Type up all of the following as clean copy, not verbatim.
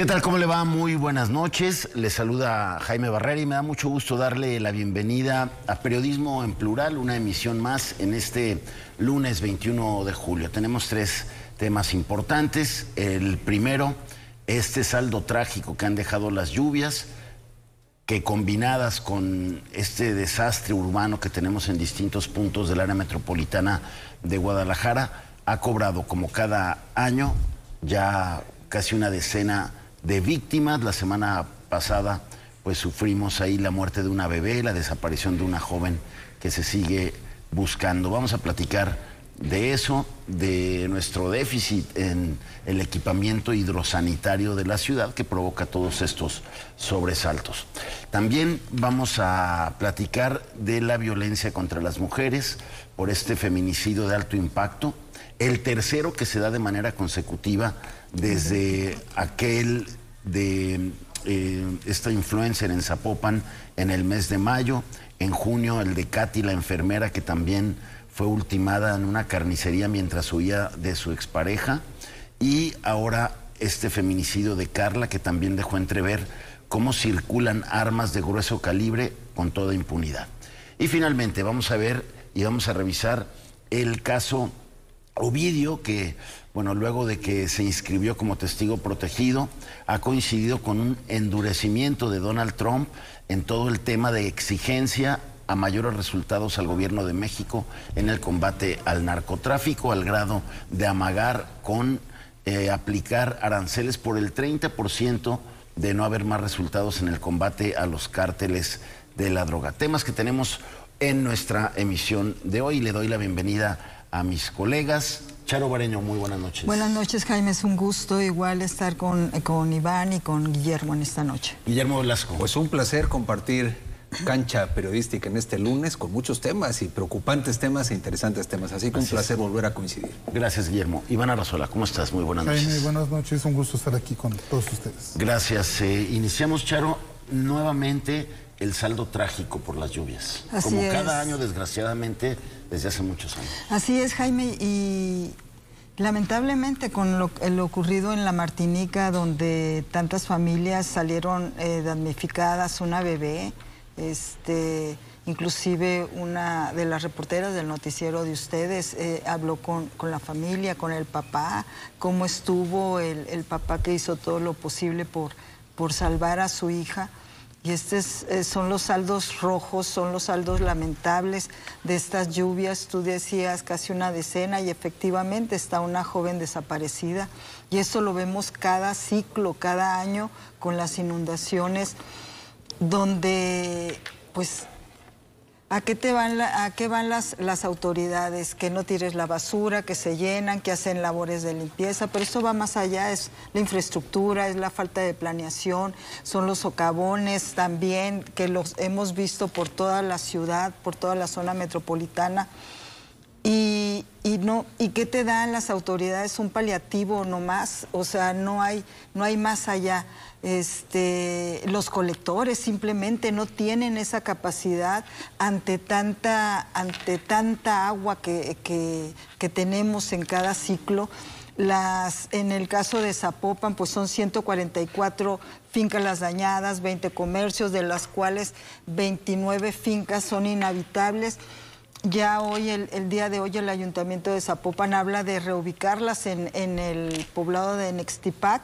¿Qué tal? ¿Cómo le va? Muy buenas noches. Le saluda Jaime Barrera y me da mucho gusto darle la bienvenida a Periodismo en Plural, una emisión más en este lunes 21 de julio. Tenemos tres temas importantes. El primero, este saldo trágico que han dejado las lluvias, que combinadas con este desastre urbano que tenemos en distintos puntos del área metropolitana de Guadalajara, ha cobrado como cada año ya casi una decena de víctimas. La semana pasada pues sufrimos ahí la muerte de una bebé, la desaparición de una joven que se sigue buscando. Vamos a platicar de eso, de nuestro déficit en el equipamiento hidrosanitario de la ciudad que provoca todos estos sobresaltos. También vamos a platicar de la violencia contra las mujeres por este feminicidio de alto impacto, el tercero que se da de manera consecutiva desde aquel de esta influencer en Zapopan en el mes de mayo, en junio el de Katy, la enfermera que también fue ultimada en una carnicería mientras huía de su expareja, y ahora este feminicidio de Carla que también dejó entrever cómo circulan armas de grueso calibre con toda impunidad. Y finalmente vamos a ver y vamos a revisar el caso Ovidio, que, bueno, luego de que se inscribió como testigo protegido, ha coincidido con un endurecimiento de Donald Trump en todo el tema de exigencia a mayores resultados al gobierno de México en el combate al narcotráfico, al grado de amagar con aplicar aranceles por el 30% de no haber más resultados en el combate a los cárteles de la droga. Temas que tenemos en nuestra emisión de hoy. Le doy la bienvenida a mis colegas. Charo Bareño, muy buenas noches. Buenas noches, Jaime, es un gusto igual estar con Iván y con Guillermo en esta noche. Guillermo Velasco. Pues un placer compartir cancha periodística en este lunes con muchos temas y preocupantes temas e interesantes temas, así que un placer volver a coincidir. Gracias, Guillermo. Iván Arrazola, ¿cómo estás? Muy buenas noches. Jaime, buenas noches, un gusto estar aquí con todos ustedes. Gracias. Iniciamos, Charo, nuevamente el saldo trágico por las lluvias. Así como es. Cada año, desgraciadamente, desde hace muchos años. Así es, Jaime, y lamentablemente con lo ocurrido en la Martinica, donde tantas familias salieron damnificadas, una bebé, inclusive una de las reporteras del noticiero de ustedes habló con la familia, con el papá, cómo estuvo el papá que hizo todo lo posible por salvar a su hija. Y son los saldos rojos, son los saldos lamentables de estas lluvias. Tú decías casi una decena y efectivamente está una joven desaparecida. Y eso lo vemos cada ciclo, cada año con las inundaciones, donde pues ¿a qué van las autoridades? Que no tires la basura, que se llenan, que hacen labores de limpieza, pero esto va más allá, es la infraestructura, es la falta de planeación, son los socavones también, que los hemos visto por toda la ciudad, por toda la zona metropolitana. ¿Y qué te dan las autoridades? Un paliativo nomás, o sea, no hay más allá. Los colectores simplemente no tienen esa capacidad ante tanta agua que tenemos en cada ciclo. En el caso de Zapopan, pues son 144 fincas las dañadas, 20 comercios, de las cuales 29 fincas son inhabitables. Ya hoy, el día de hoy, el Ayuntamiento de Zapopan habla de reubicarlas en el poblado de Nextipac,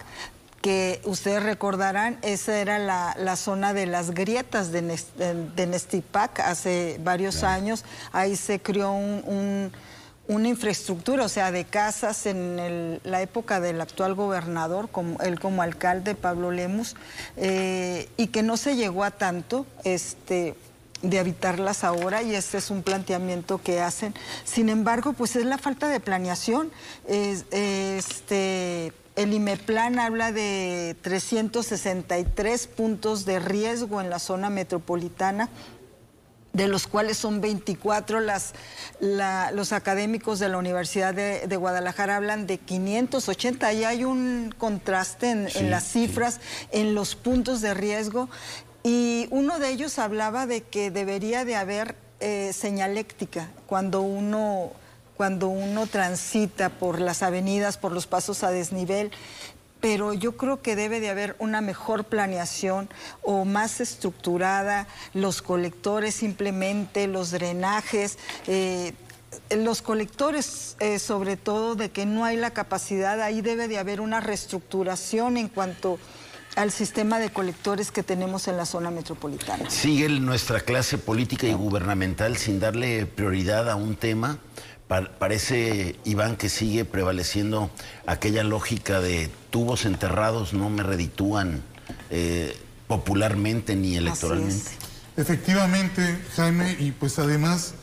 que ustedes recordarán, esa era la zona de las grietas de Nextipac hace varios años. Ahí se creó una infraestructura, o sea, de casas en la época del actual gobernador, él como alcalde, Pablo Lemus, y que no se llegó a tanto, de habitarlas ahora, y este es un planteamiento que hacen. Sin embargo, pues es la falta de planeación. El IMEPLAN habla de 363 puntos de riesgo en la zona metropolitana, de los cuales son 24. Los académicos de la Universidad de Guadalajara hablan de 580. Y hay un contraste en las cifras, en los puntos de riesgo. Y uno de ellos hablaba de que debería de haber señaléctica cuando uno transita por las avenidas, por los pasos a desnivel, pero yo creo que debe de haber una mejor planeación o más estructurada, los colectores simplemente, los drenajes, los colectores, sobre todo, de que no hay la capacidad, ahí debe de haber una reestructuración en cuanto al sistema de colectores que tenemos en la zona metropolitana. Sigue nuestra clase política y gubernamental sin darle prioridad a un tema. Parece, Iván, que sigue prevaleciendo aquella lógica de tubos enterrados no me reditúan popularmente ni electoralmente. Efectivamente, Jaime, y pues además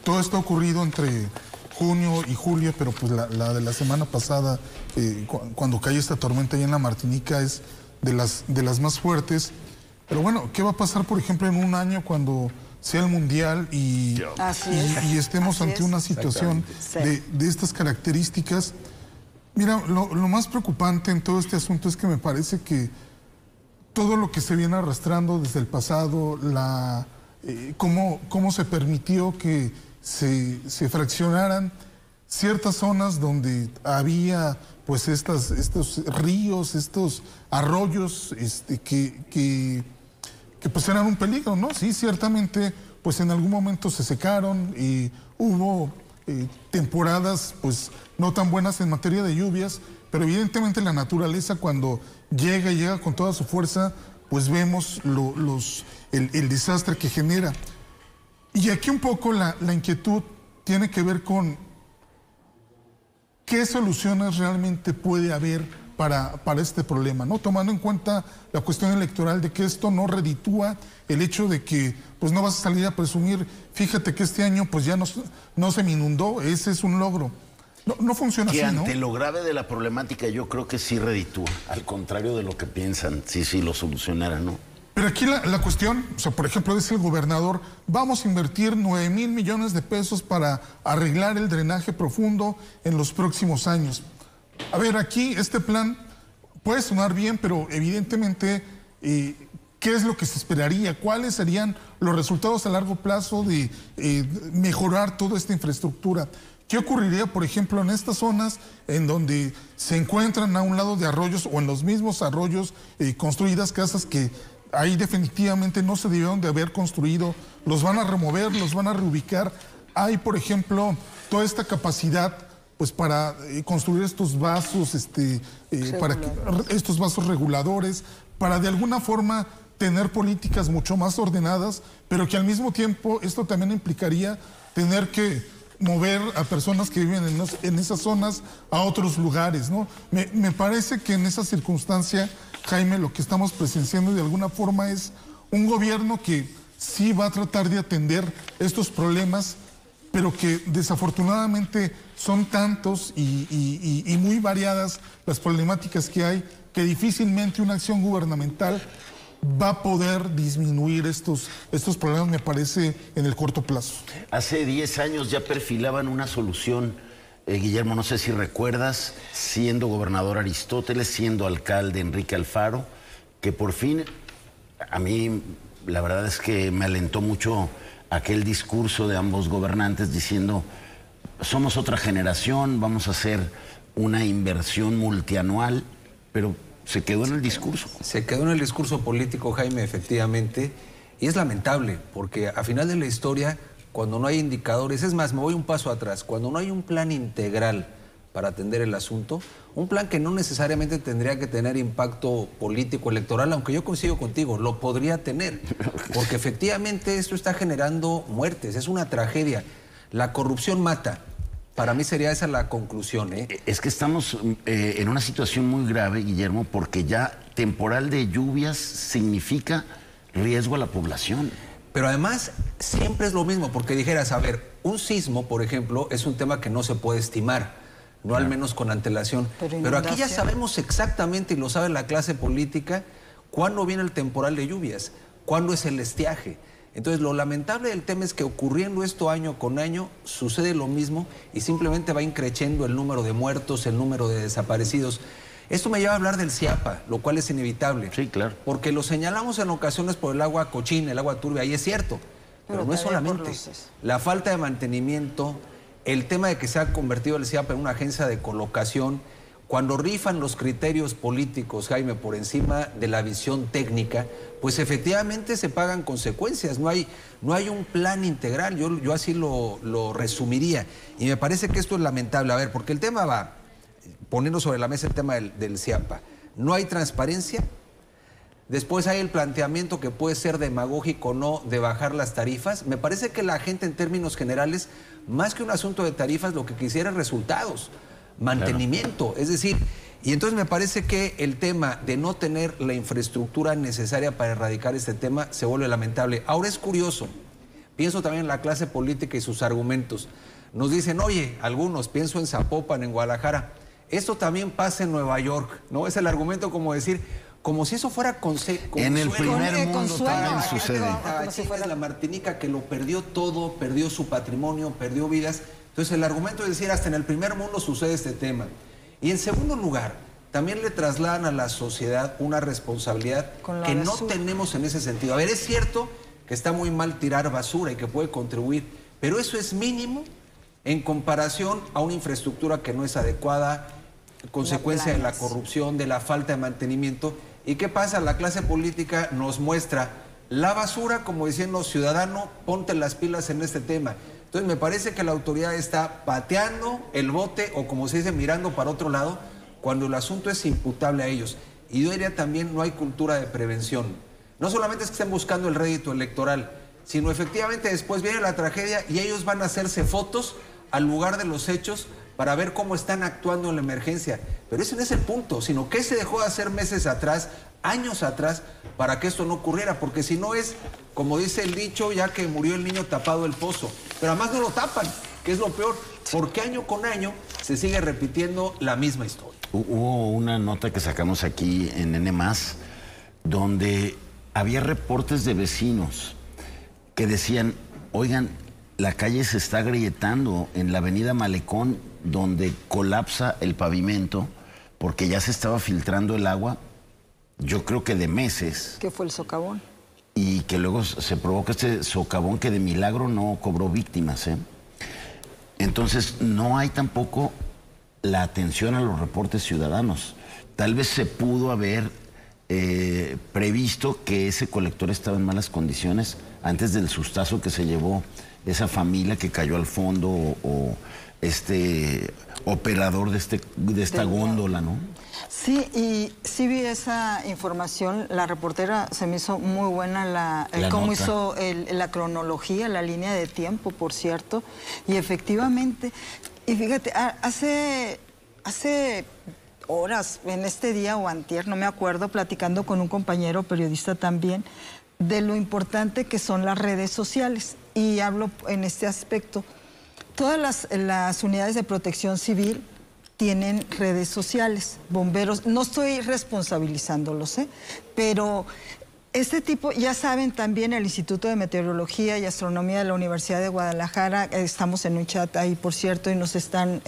todo esto ha ocurrido entre junio y julio, pero pues la de la semana pasada, cuando cae esta tormenta ahí en la Martinica, es de las más fuertes. Pero bueno, ¿qué va a pasar, por ejemplo, en un año cuando sea el Mundial y estemos ante una situación de estas características? Mira, lo más preocupante en todo este asunto es que me parece que todo lo que se viene arrastrando desde el pasado, cómo se permitió que se fraccionaran ciertas zonas donde había pues estos ríos, estos arroyos que pues eran un peligro, ¿no? Sí, ciertamente, pues en algún momento se secaron y hubo temporadas pues no tan buenas en materia de lluvias, pero evidentemente la naturaleza cuando llega con toda su fuerza, pues vemos el desastre que genera. Y aquí un poco la inquietud tiene que ver con qué soluciones realmente puede haber para este problema, ¿no? Tomando en cuenta la cuestión electoral de que esto no reditúa el hecho de que pues no vas a salir a presumir, fíjate que este año pues ya no se me inundó, ese es un logro. No funciona así, ¿no? Ante lo grave de la problemática yo creo que sí reditúa, al contrario de lo que piensan, si lo solucionaran, ¿no? Pero aquí la cuestión, o sea, por ejemplo, dice el gobernador, vamos a invertir 9,000 millones de pesos para arreglar el drenaje profundo en los próximos años. A ver, aquí este plan puede sonar bien, pero evidentemente, ¿qué es lo que se esperaría? ¿Cuáles serían los resultados a largo plazo de mejorar toda esta infraestructura? ¿Qué ocurriría, por ejemplo, en estas zonas en donde se encuentran a un lado de arroyos o en los mismos arroyos construidas casas que ahí definitivamente no se debieron de haber construido? Los van a remover, los van a reubicar. Hay, por ejemplo, toda esta capacidad pues para construir estos vasos, estos vasos reguladores, para de alguna forma tener políticas mucho más ordenadas, pero que al mismo tiempo esto también implicaría tener que mover a personas que viven en esas zonas a otros lugares, ¿no? Me parece que en esa circunstancia, Jaime, lo que estamos presenciando de alguna forma es un gobierno que sí va a tratar de atender estos problemas, pero que desafortunadamente son tantos y muy variadas las problemáticas que hay, que difícilmente una acción gubernamental va a poder disminuir estos problemas, me parece, en el corto plazo. Hace 10 años ya perfilaban una solución, Guillermo, no sé si recuerdas, siendo gobernador Aristóteles, siendo alcalde Enrique Alfaro, que por fin, a mí la verdad es que me alentó mucho aquel discurso de ambos gobernantes diciendo, somos otra generación, vamos a hacer una inversión multianual, pero se quedó en el discurso. Se quedó en el discurso político, Jaime, efectivamente, y es lamentable, porque a final de la historia, cuando no hay indicadores, es más, me voy un paso atrás, cuando no hay un plan integral para atender el asunto, un plan que no necesariamente tendría que tener impacto político electoral, aunque yo coincido contigo, lo podría tener, porque efectivamente esto está generando muertes, es una tragedia. La corrupción mata. Para mí sería esa la conclusión, ¿eh? Es que estamos en una situación muy grave, Guillermo, porque ya temporal de lluvias significa riesgo a la población. Pero además siempre es lo mismo, porque dijeras, a ver, un sismo, por ejemplo, es un tema que no se puede estimar, no al menos con antelación. Pero aquí ya sabemos exactamente, y lo sabe la clase política, cuándo viene el temporal de lluvias, cuándo es el estiaje. Entonces, lo lamentable del tema es que ocurriendo esto año con año, sucede lo mismo y simplemente va increciendo el número de muertos, el número de desaparecidos. Esto me lleva a hablar del CIAPA, lo cual es inevitable. Sí, claro. Porque lo señalamos en ocasiones por el agua cochina, el agua turbia, y es cierto. Pero no es solamente la falta de mantenimiento, el tema de que se ha convertido el CIAPA en una agencia de colocación, cuando rifan los criterios políticos, Jaime, por encima de la visión técnica, pues efectivamente se pagan consecuencias. No hay un plan integral, yo así lo resumiría. Y me parece que esto es lamentable. A ver, porque el tema va, poniendo sobre la mesa el tema del CIAPA. No hay transparencia. Después hay el planteamiento que puede ser demagógico o no de bajar las tarifas. Me parece que la gente en términos generales, más que un asunto de tarifas, lo que quisiera es resultados. Mantenimiento, claro. Es decir, y entonces me parece que el tema de no tener la infraestructura necesaria para erradicar este tema se vuelve lamentable. Ahora es curioso, pienso también en la clase política y sus argumentos. Nos dicen, oye, algunos, pienso en Zapopan, en Guadalajara, esto también pasa en Nueva York, ¿no? Es el argumento como decir, como si eso fuera en el primer mundo también sucede. Es la Martinica que lo perdió todo, perdió su patrimonio, perdió vidas. Entonces el argumento es decir, hasta en el primer mundo sucede este tema. Y en segundo lugar, también le trasladan a la sociedad una responsabilidad que no tenemos en ese sentido. A ver, es cierto que está muy mal tirar basura y que puede contribuir, pero eso es mínimo en comparación a una infraestructura que no es adecuada, consecuencia de la corrupción, de la falta de mantenimiento. ¿Y qué pasa? La clase política nos muestra la basura como diciendo, ciudadano, ponte las pilas en este tema. Entonces me parece que la autoridad está pateando el bote o como se dice, mirando para otro lado, cuando el asunto es imputable a ellos. Y yo diría también no hay cultura de prevención. No solamente es que estén buscando el rédito electoral, sino efectivamente después viene la tragedia y ellos van a hacerse fotos al lugar de los hechos para ver cómo están actuando en la emergencia. Pero ese no es el punto, sino que se dejó de hacer meses atrás, años atrás, para que esto no ocurriera, porque si no es, como dice el dicho, ya que murió el niño tapado el pozo. Pero además no lo tapan, que es lo peor, porque año con año se sigue repitiendo la misma historia. Hubo una nota que sacamos aquí en N+, donde había reportes de vecinos que decían, oigan, la calle se está agrietando en la avenida Malecón, donde colapsa el pavimento, porque ya se estaba filtrando el agua, yo creo que de meses. ¿Qué fue el socavón? Y que luego se provoca este socavón que de milagro no cobró víctimas, ¿eh? Entonces, no hay tampoco la atención a los reportes ciudadanos. Tal vez se pudo haber previsto que ese colector estaba en malas condiciones antes del sustazo que se llevó esa familia que cayó al fondo o este operador de esta góndola, ¿no? Sí, y sí vi esa información. La reportera se me hizo muy buena cómo hizo la cronología, la línea de tiempo, por cierto. Y efectivamente, y fíjate, hace horas, en este día o antier, no me acuerdo, platicando con un compañero periodista también, de lo importante que son las redes sociales. Y hablo en este aspecto. Todas las unidades de protección civil tienen redes sociales, bomberos, no estoy responsabilizándolos, pero este tipo, ya saben también el Instituto de Meteorología y Astronomía de la Universidad de Guadalajara, estamos en un chat ahí, por cierto, y nos están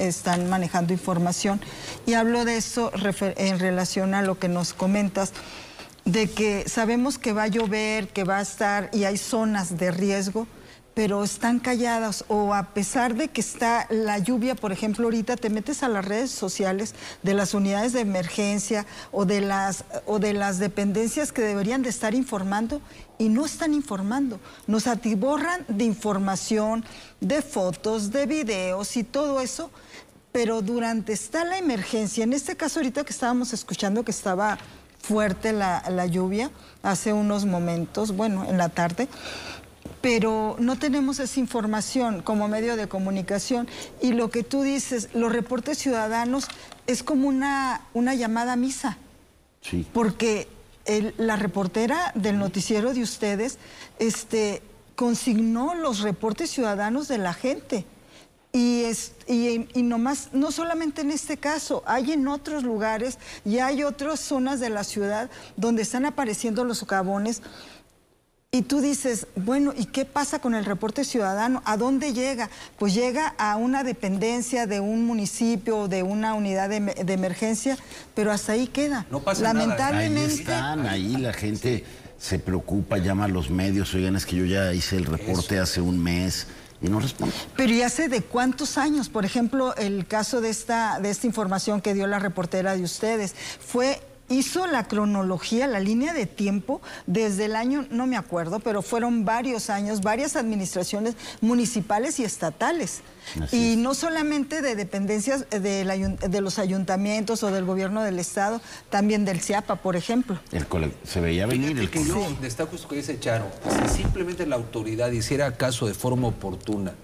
manejando información, y hablo de eso en relación a lo que nos comentas, de que sabemos que va a llover, que va a estar, y hay zonas de riesgo, pero están calladas, o a pesar de que está la lluvia, por ejemplo, ahorita te metes a las redes sociales de las unidades de emergencia o de las dependencias que deberían de estar informando y no están informando. Nos atiborran de información, de fotos, de videos y todo eso, pero durante está la emergencia, en este caso ahorita que estábamos escuchando que estaba fuerte la lluvia hace unos momentos, bueno, en la tarde, pero no tenemos esa información como medio de comunicación. Y lo que tú dices, los reportes ciudadanos es como una llamada a misa. Sí. Porque la reportera del noticiero de ustedes consignó los reportes ciudadanos de la gente. Y nomás, no solamente en este caso, hay en otros lugares y hay otras zonas de la ciudad donde están apareciendo los socavones. Y tú dices, bueno, ¿y qué pasa con el reporte ciudadano? ¿A dónde llega? Pues llega a una dependencia de un municipio o de una unidad de emergencia, pero hasta ahí queda. No pasa lamentablemente. Nada. Ahí la gente se preocupa, llama a los medios, oigan, es que yo ya hice el reporte hace un mes y no responde. Pero ¿y hace de cuántos años? Por ejemplo, el caso de esta información que dio la reportera de ustedes, hizo la cronología, la línea de tiempo desde el año, no me acuerdo, pero fueron varios años, varias administraciones municipales y estatales. Y no solamente de dependencias de los ayuntamientos o del gobierno del estado, también del CIAPA, por ejemplo. Se veía venir el que yo destaco esto que dice Charo. Si simplemente la autoridad hiciera caso de forma oportuna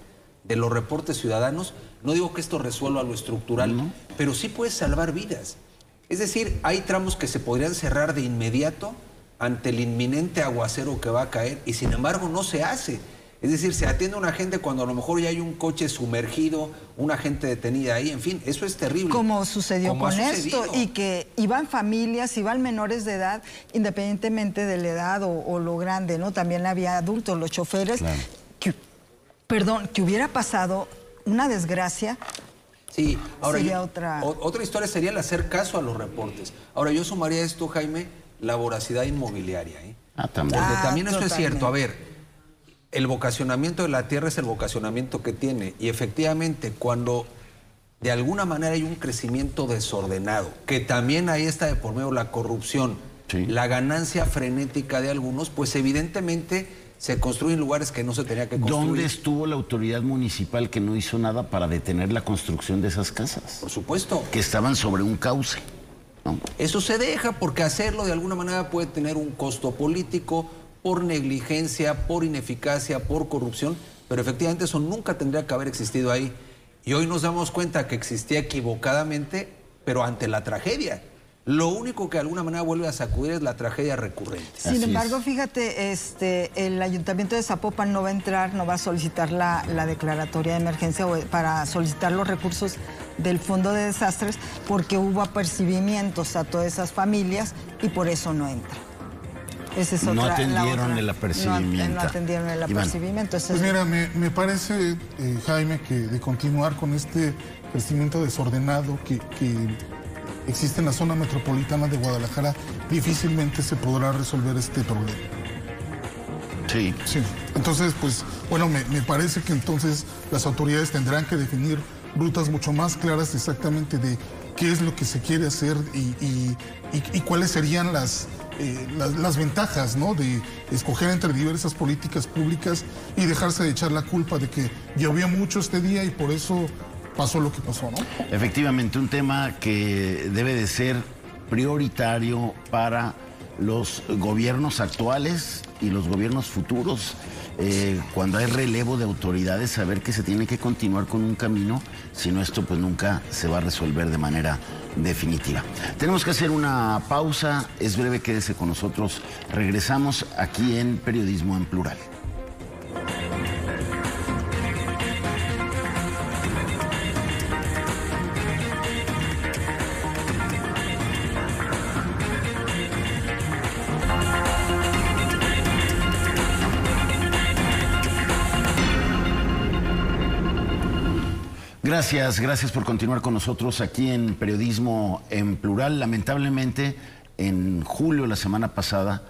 de los reportes ciudadanos, no digo que esto resuelva lo estructural, pero sí puede salvar vidas. Es decir, hay tramos que se podrían cerrar de inmediato ante el inminente aguacero que va a caer y sin embargo no se hace. Es decir, se atiende a una gente cuando a lo mejor ya hay un coche sumergido, una gente detenida ahí, en fin, eso es terrible. Como sucedió con esto, y que iban familias, iban menores de edad, independientemente de la edad o lo grande, ¿no? También había adultos, los choferes, claro. que hubiera pasado una desgracia. Sí, ahora otra historia sería el hacer caso a los reportes. Ahora yo sumaría esto, Jaime, la voracidad inmobiliaria. También. Porque también eso totalmente. es cierto. A ver, el vocacionamiento de la tierra es el vocacionamiento que tiene. Y efectivamente, cuando de alguna manera hay un crecimiento desordenado, que también ahí está de por medio la corrupción, la ganancia frenética de algunos, pues evidentemente se construyen lugares que no se tenía que construir. ¿Dónde estuvo la autoridad municipal que no hizo nada para detener la construcción de esas casas? Por supuesto. Que estaban sobre un cauce, ¿no? Eso se deja porque hacerlo de alguna manera puede tener un costo político, por negligencia, por ineficacia, por corrupción, pero efectivamente eso nunca tendría que haber existido ahí. Y hoy nos damos cuenta que existía equivocadamente, pero ante la tragedia. Lo único que de alguna manera vuelve a sacudir es la tragedia recurrente. Sin embargo, fíjate, el Ayuntamiento de Zapopan no va a entrar, no va a solicitar la declaratoria de emergencia para solicitar los recursos del Fondo de Desastres porque hubo apercibimientos a todas esas familias y por eso no entra. Esa es no otra, atendieron el apercibimiento. No atendieron el apercibimiento. Pues mira, me parece, Jaime, que de continuar con este crecimiento desordenado que existe en la zona metropolitana de Guadalajara, difícilmente se podrá resolver este problema. Sí. Entonces, pues, bueno, me parece que entonces las autoridades tendrán que definir rutas mucho más claras exactamente de qué es lo que se quiere hacer y cuáles serían las ventajas, ¿no? De escoger entre diversas políticas públicas y dejarse de echar la culpa de que llovió mucho este día y por eso pasó lo que pasó, ¿no? Efectivamente, un tema que debe de ser prioritario para los gobiernos actuales y los gobiernos futuros. Cuando hay relevo de autoridades, saber que se tiene que continuar con un camino, si no esto pues nunca se va a resolver de manera definitiva. Tenemos que hacer una pausa, es breve, quédese con nosotros. Regresamos aquí en Periodismo en Plural. Gracias por continuar con nosotros aquí en Periodismo en Plural. Lamentablemente, en julio, la semana pasada,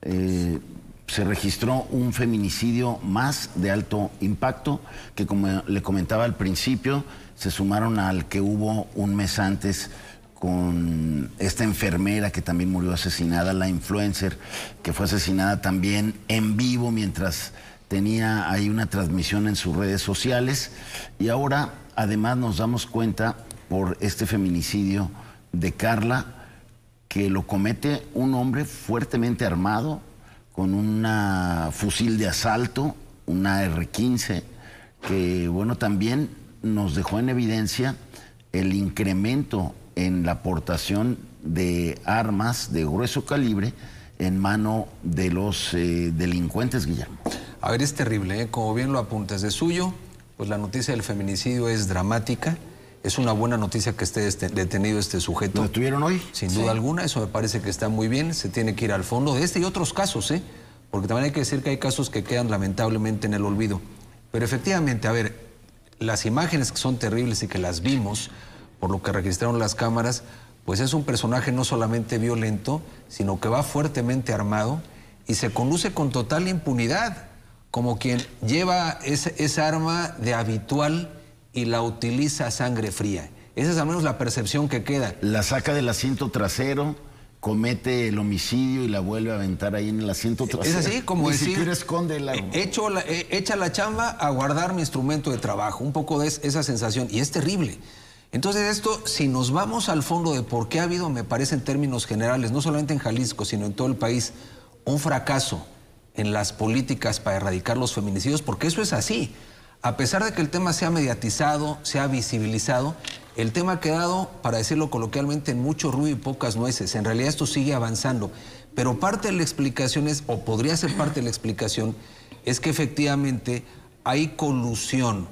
se registró un feminicidio más de alto impacto, que como le comentaba al principio, se sumaron al que hubo un mes antes con esta enfermera que también murió asesinada, la influencer, que fue asesinada también en vivo mientras tenía ahí una transmisión en sus redes sociales. Y ahora, además, nos damos cuenta por este feminicidio de Carla, que lo comete un hombre fuertemente armado, con un fusil de asalto, una R-15, que, bueno, también nos dejó en evidencia el incremento en la aportación de armas de grueso calibre en mano de los delincuentes, Guillermo. A ver, es terrible, ¿eh? Como bien lo apuntas de suyo, pues la noticia del feminicidio es dramática. Es una buena noticia que esté detenido este sujeto. ¿Lo detuvieron hoy? Sin duda alguna, eso me parece que está muy bien. Se tiene que ir al fondo de este y otros casos, ¿eh? Porque también hay que decir que hay casos que quedan lamentablemente en el olvido. Pero efectivamente, a ver, las imágenes que son terribles y que las vimos, por lo que registraron las cámaras, pues es un personaje no solamente violento, sino que va fuertemente armado y se conduce con total impunidad. como quien lleva esa arma de habitual y la utiliza a sangre fría. Esa es al menos la percepción que queda. La saca del asiento trasero, comete el homicidio y la vuelve a aventar ahí en el asiento trasero. Es así, como decir, ni siquiera esconde el arma. Echa la chamba a guardar mi instrumento de trabajo. Un poco de esa sensación. Y es terrible. Entonces esto, si nos vamos al fondo de por qué ha habido, me parece en términos generales, no solamente en Jalisco, sino en todo el país, un fracaso en las políticas para erradicar los feminicidios, porque eso es así. A pesar de que el tema sea mediatizado, sea visibilizado, el tema ha quedado, para decirlo coloquialmente, en mucho ruido y pocas nueces. En realidad esto sigue avanzando. Pero parte de la explicación es, o podría ser parte de la explicación, es que efectivamente hay colusión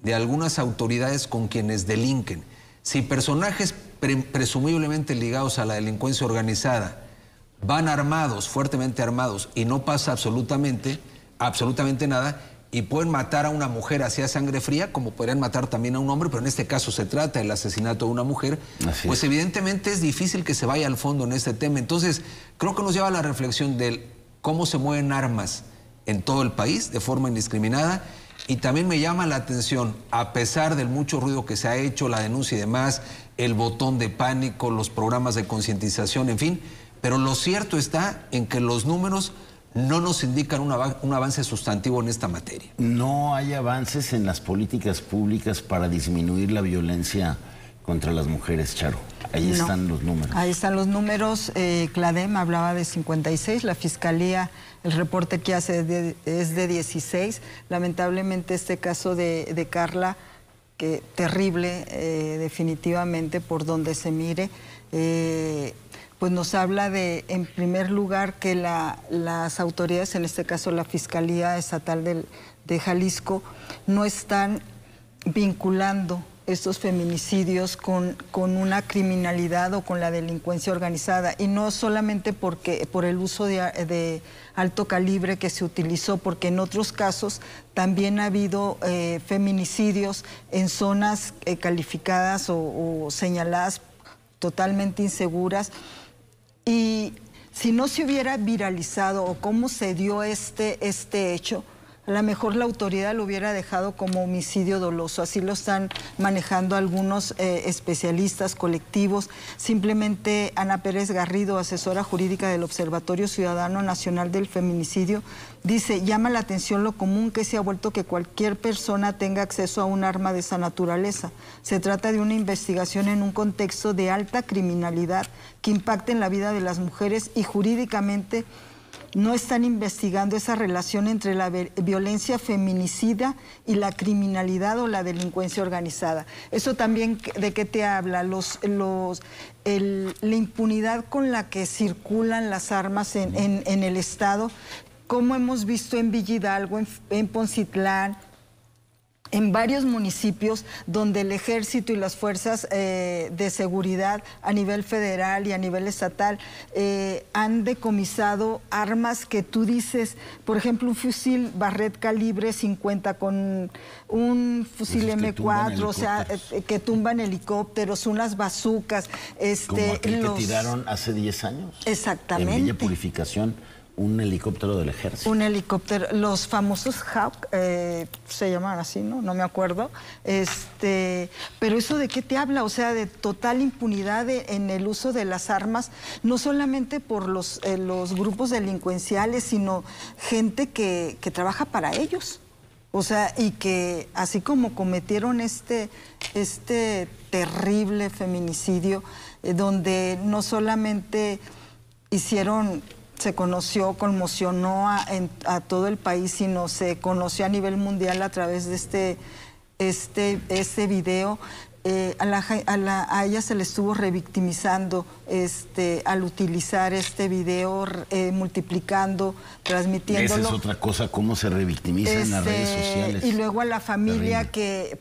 de algunas autoridades con quienes delinquen. Si personajes presumiblemente ligados a la delincuencia organizada van armados, fuertemente armados, y no pasa absolutamente nada, y pueden matar a una mujer así a sangre fría, como podrían matar también a un hombre, pero en este caso se trata del asesinato de una mujer, pues evidentemente es difícil que se vaya al fondo en este tema. Entonces, creo que nos lleva a la reflexión de cómo se mueven armas en todo el país de forma indiscriminada, y también me llama la atención, a pesar del mucho ruido que se ha hecho, la denuncia y demás, el botón de pánico, los programas de concientización, en fin, pero lo cierto está en que los números no nos indican un avance sustantivo en esta materia. No hay avances en las políticas públicas para disminuir la violencia contra las mujeres, Charo. Ahí están los números. Ahí están los números. CLADEM hablaba de 56, la Fiscalía, el reporte que hace es de 16. Lamentablemente este caso de Carla, que terrible, definitivamente, por donde se mire, pues nos habla de, en primer lugar, que las autoridades, en este caso la Fiscalía Estatal de Jalisco, no están vinculando estos feminicidios con una criminalidad o con la delincuencia organizada, y no solamente por el uso de alto calibre que se utilizó, porque en otros casos también ha habido feminicidios en zonas calificadas o señaladas totalmente inseguras. Y si no se hubiera viralizado o cómo se dio este hecho, a lo mejor la autoridad lo hubiera dejado como homicidio doloso. Así lo están manejando algunos especialistas, colectivos. Simplemente Ana Pérez Garrido, asesora jurídica del Observatorio Ciudadano Nacional del Feminicidio, dice: llama la atención lo común que se ha vuelto que cualquier persona tenga acceso a un arma de esa naturaleza. Se trata de una investigación en un contexto de alta criminalidad que impacta en la vida de las mujeres, y jurídicamente no están investigando esa relación entre la violencia feminicida y la criminalidad o la delincuencia organizada. Eso también, ¿de qué te habla? La impunidad con la que circulan las armas en el Estado, como hemos visto en Villa Hidalgo, en Poncitlán, en varios municipios donde el ejército y las fuerzas de seguridad a nivel federal y a nivel estatal han decomisado armas que tú dices, por ejemplo, un fusil Barrett calibre 50 con un fusil M4, o sea, que tumban helicópteros, unas bazucas. Como aquel que tiraron hace 10 años. Exactamente. En Villa Purificación. Un helicóptero del ejército. Un helicóptero, los famosos Hawk, se llaman así, ¿no? No me acuerdo. Pero ¿eso de qué te habla? O sea, de total impunidad en el uso de las armas, no solamente por los grupos delincuenciales, sino gente que trabaja para ellos. O sea, y que así como cometieron este terrible feminicidio, donde no solamente se conoció, conmocionó a todo el país, sino se conoció a nivel mundial a través de este video. A ella se le estuvo revictimizando al utilizar este video, multiplicando, transmitiéndolo. Esa es otra cosa, cómo se revictimiza en las redes sociales. Y luego a la familia,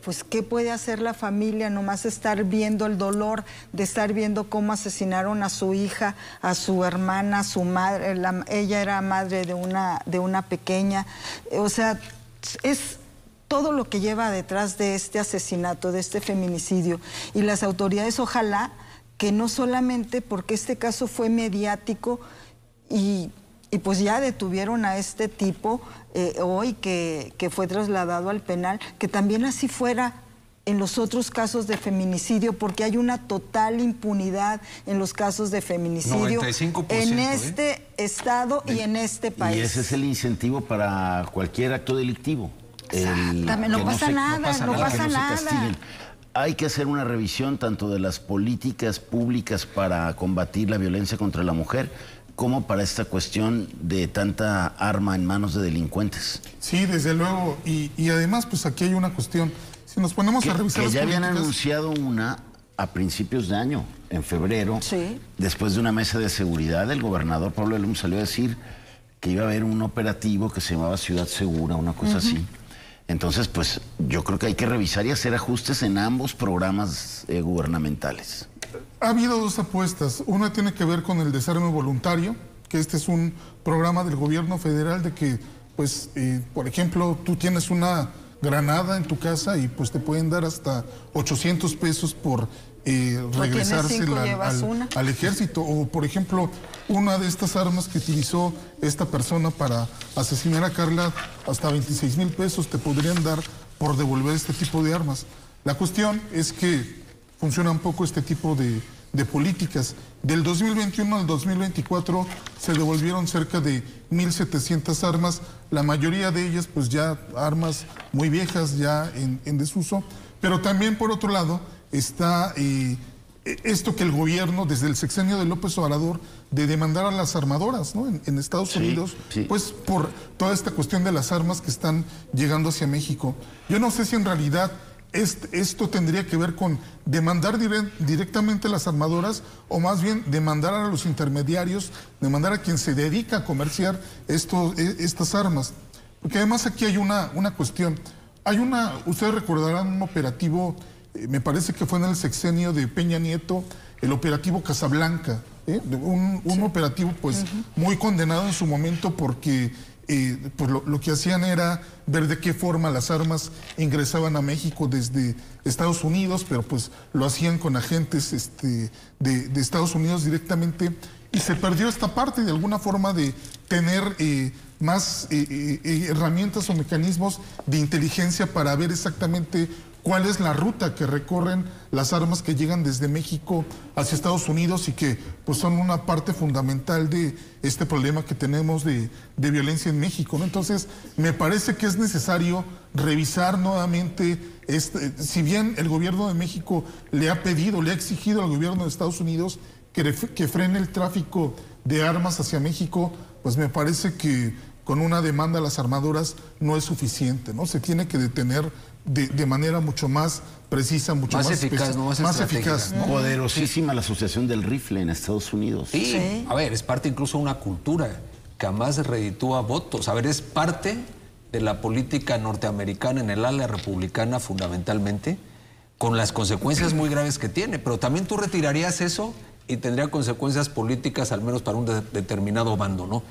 pues, ¿qué puede hacer la familia? Nomás estar viendo el dolor de estar viendo cómo asesinaron a su hija, a su hermana, a su madre. Ella era madre de una pequeña. O sea, es todo lo que lleva detrás de este asesinato, de este feminicidio. Y las autoridades, ojalá que no solamente porque este caso fue mediático y Y pues ya detuvieron a este tipo hoy que fue trasladado al penal, que también así fuera en los otros casos de feminicidio, porque hay una total impunidad en los casos de feminicidio 95%, en este estado y en este país. Y ese es el incentivo para cualquier acto delictivo. Exactamente, no pasa nada. Hay que hacer una revisión tanto de las políticas públicas para combatir la violencia contra la mujer, como para esta cuestión de tanta arma en manos de delincuentes. Sí, desde luego. Y además, pues aquí hay una cuestión. Si nos ponemos a revisar que ya las habían políticas... anunciado una a principios de año, en febrero, sí, después de una mesa de seguridad, el gobernador Pablo Lum salió a decir que iba a haber un operativo que se llamaba Ciudad Segura, una cosa así. Entonces, pues yo creo que hay que revisar y hacer ajustes en ambos programas gubernamentales. Ha habido dos apuestas. Una tiene que ver con el desarme voluntario, que este es un programa del gobierno federal de que, pues, por ejemplo, tú tienes una granada en tu casa y pues te pueden dar hasta 800 pesos por regresársela al ejército. O, por ejemplo, una de estas armas que utilizó esta persona para asesinar a Carla, hasta 26,000 pesos te podrían dar por devolver este tipo de armas. La cuestión es que funciona un poco este tipo de políticas. Del 2021 al 2024 se devolvieron cerca de 1,700 armas, la mayoría de ellas pues ya armas muy viejas, ya en desuso, pero también por otro lado está esto que el gobierno, desde el sexenio de López Obrador, de demandar a las armadoras, ¿no? En Estados Unidos, pues por toda esta cuestión de las armas que están llegando hacia México. Yo no sé si en realidad esto tendría que ver con demandar directamente a las armadoras o más bien demandar a los intermediarios, demandar a quien se dedica a comerciar estas armas. Porque además aquí hay una cuestión. Ustedes recordarán un operativo, me parece que fue en el sexenio de Peña Nieto, el operativo Casablanca, un operativo pues muy condenado en su momento porque pues lo que hacían era ver de qué forma las armas ingresaban a México desde Estados Unidos, pero pues lo hacían con agentes de Estados Unidos directamente, y se perdió esta parte de alguna forma de tener más herramientas o mecanismos de inteligencia para ver exactamente cuál es la ruta que recorren las armas que llegan desde México hacia Estados Unidos y que pues son una parte fundamental de este problema que tenemos de violencia en México, ¿no? Entonces, me parece que es necesario revisar nuevamente, si bien el gobierno de México le ha exigido al gobierno de Estados Unidos que frene el tráfico de armas hacia México, pues me parece que con una demanda a las armadoras no es suficiente, ¿no? Se tiene que detener de manera mucho más precisa, mucho más eficaz, ¿no? Más eficaz, ¿no? Poderosísima la Asociación del Rifle en Estados Unidos. Sí, a ver, es parte incluso de una cultura que además reditúa votos. A ver, es parte de la política norteamericana en el ala republicana fundamentalmente, con las consecuencias muy graves que tiene. Pero también tú retirarías eso y tendría consecuencias políticas, al menos para un determinado bando, ¿no?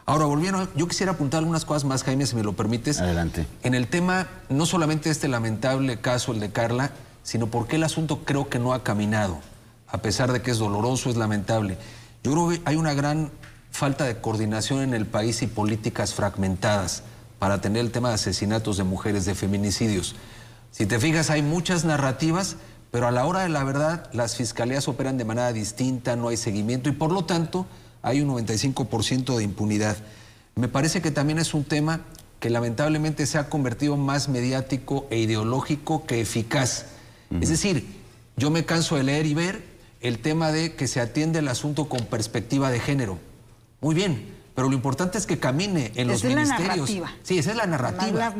Ahora, volviendo, yo quisiera apuntar algunas cosas más, Jaime, si me lo permites. Adelante. En el tema, no solamente este lamentable caso, el de Carla, sino porque el asunto creo que no ha caminado, a pesar de que es doloroso, es lamentable. Yo creo que hay una gran falta de coordinación en el país y políticas fragmentadas para atender el tema de asesinatos de mujeres, de feminicidios. Si te fijas, hay muchas narrativas, pero a la hora de la verdad, las fiscalías operan de manera distinta, no hay seguimiento y por lo tanto hay un 95% de impunidad. Me parece que también es un tema que lamentablemente se ha convertido más mediático e ideológico que eficaz. Es decir, yo me canso de leer y ver el tema de que se atiende el asunto con perspectiva de género. Muy bien, pero lo importante es que camine en los ministerios. Sí, esa es la narrativa.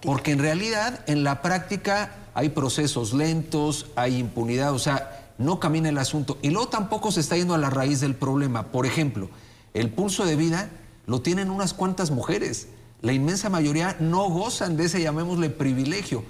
Porque en realidad, en la práctica, hay procesos lentos, hay impunidad, o sea, no camina el asunto. Y luego tampoco se está yendo a la raíz del problema. Por ejemplo, el pulso de vida lo tienen unas cuantas mujeres. La inmensa mayoría no gozan de ese, llamémosle, privilegio.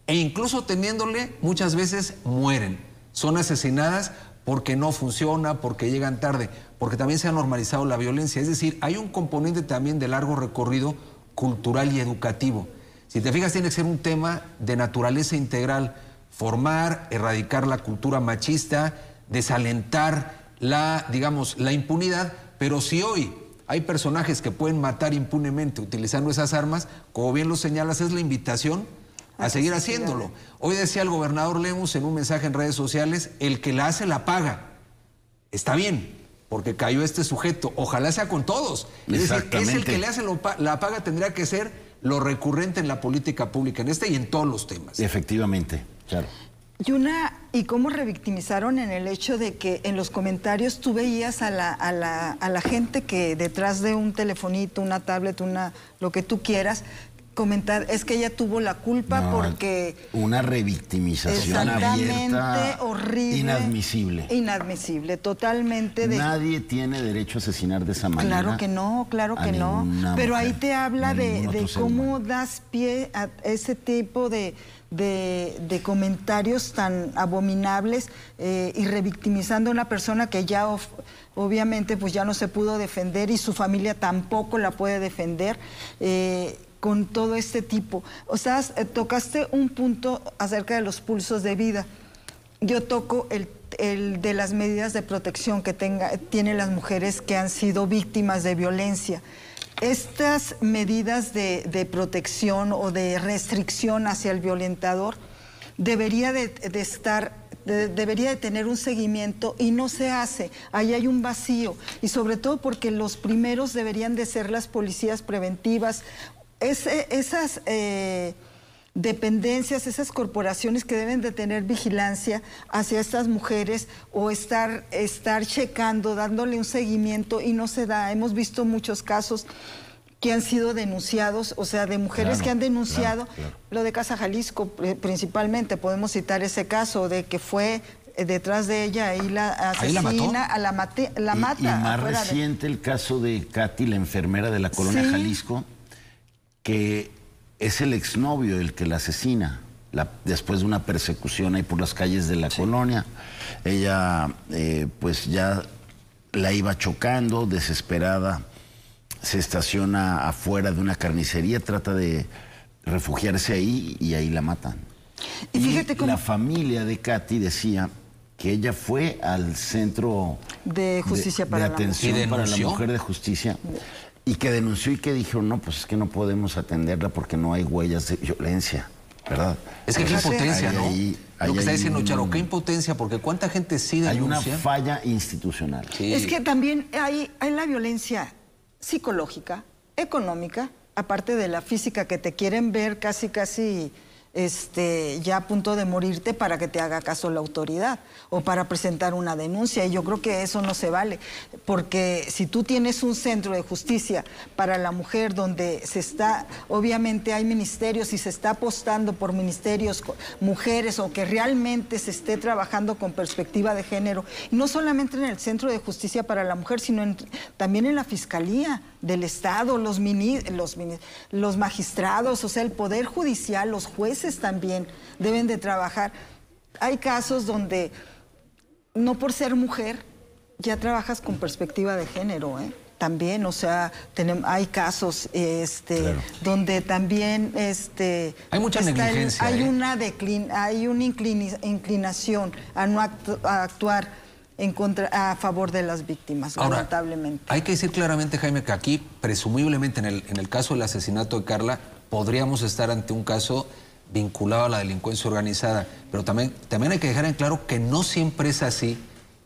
E incluso teniéndole, muchas veces mueren. Son asesinadas porque no funciona, porque llegan tarde, porque también se ha normalizado la violencia. Es decir, hay un componente también de largo recorrido cultural y educativo. Si te fijas, tiene que ser un tema de naturaleza integral. Formar, erradicar la cultura machista, desalentar la impunidad, pero si hoy hay personajes que pueden matar impunemente utilizando esas armas, como bien lo señalas, es la invitación a seguir haciéndolo. Hoy decía el gobernador Lemus en un mensaje en redes sociales, el que la hace la paga. Está bien, porque cayó este sujeto. Ojalá sea con todos. Es decir, es el que le hace la paga, tendría que ser lo recurrente en la política pública, en este y en todos los temas. Efectivamente, claro. Y cómo revictimizaron en el hecho de que en los comentarios tú veías a la gente que detrás de un telefonito, una tablet, lo que tú quieras, comentar, es que ella tuvo la culpa porque... Una revictimización abierta, horrible. Inadmisible. Inadmisible, totalmente. Nadie tiene derecho a asesinar de esa manera. Claro que no, claro que no. Pero ahí te habla de cómo das pie a ese tipo de comentarios tan abominables y revictimizando a una persona que ya obviamente pues ya no se pudo defender y su familia tampoco la puede defender. Con todo este tipo. O sea, tocaste un punto acerca de los pulsos de vida. Yo toco el de las medidas de protección que tienen las mujeres que han sido víctimas de violencia. Estas medidas de protección o de restricción hacia el violentador debería de tener un seguimiento y no se hace. Ahí hay un vacío y sobre todo porque los primeros deberían de ser las policías preventivas. Esas dependencias, esas corporaciones que deben de tener vigilancia hacia estas mujeres o estar checando, dándole un seguimiento y no se da. Hemos visto muchos casos que han sido denunciados, o sea, de mujeres que han denunciado, lo de Casa Jalisco principalmente, podemos citar ese caso de que fue detrás de ella y la asesina, la mata. Y más reciente el caso de Katy, la enfermera de la colonia Jalisco, que es el exnovio el que la asesina, después de una persecución ahí por las calles de la colonia. Ella pues ya la iba chocando, desesperada, se estaciona afuera de una carnicería, trata de refugiarse ahí y ahí la matan. Y fíjate cómo... La familia de Katy decía que ella fue al centro de justicia de atención para la mujer de justicia. Y que denunció y que dijo, no, pues es que no podemos atenderla porque no hay huellas de violencia, ¿verdad? Es que qué impotencia, ¿no? Lo que está diciendo Charo, qué impotencia, porque cuánta gente sí denuncia. Hay una falla institucional. Sí. Es que también hay la violencia psicológica, económica, aparte de la física, que te quieren ver casi ya a punto de morirte para que te haga caso la autoridad o para presentar una denuncia, y yo creo que eso no se vale, porque si tú tienes un centro de justicia para la mujer donde obviamente hay ministerios y se está apostando por ministerios mujeres o que realmente se esté trabajando con perspectiva de género, y no solamente en el centro de justicia para la mujer, sino también en la fiscalía del Estado, los magistrados, o sea, el Poder Judicial, los jueces también deben de trabajar. Hay casos donde no por ser mujer ya trabajas con perspectiva de género, también, o sea, hay casos donde también hay mucha negligencia, hay una inclinación a no actuar a favor de las víctimas. Ahora, lamentablemente. Hay que decir claramente, Jaime, que aquí, presumiblemente en el caso del asesinato de Carla, podríamos estar ante un caso vinculado a la delincuencia organizada, pero también hay que dejar en claro que no siempre es así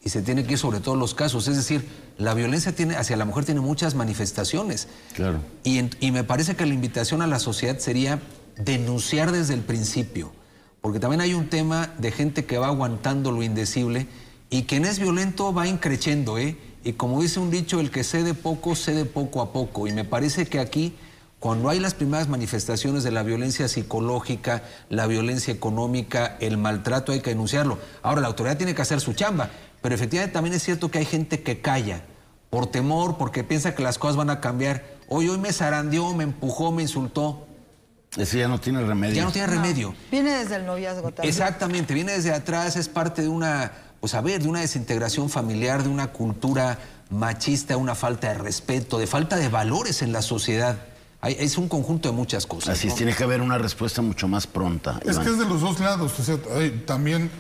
y se tiene que ir sobre todos los casos. Es decir, la violencia hacia la mujer tiene muchas manifestaciones. Claro. Y me parece que la invitación a la sociedad sería denunciar desde el principio, porque también hay un tema de gente que va aguantando lo indecible y quien es violento va increciendo, Y como dice un dicho, el que cede poco a poco. Y me parece que aquí, cuando hay las primeras manifestaciones de la violencia psicológica, la violencia económica, el maltrato, hay que denunciarlo. Ahora, la autoridad tiene que hacer su chamba, pero efectivamente también es cierto que hay gente que calla por temor, porque piensa que las cosas van a cambiar. Hoy me zarandeó, me empujó, me insultó. Ese ya no tiene remedio. Ya no tiene remedio. Viene desde el noviazgo también. Exactamente, viene desde atrás, es parte de una desintegración familiar, de una cultura machista, una falta de respeto, de falta de valores en la sociedad. Es un conjunto de muchas cosas. Así es, tiene que haber una respuesta mucho más pronta. Es que es de los dos lados. O sea, también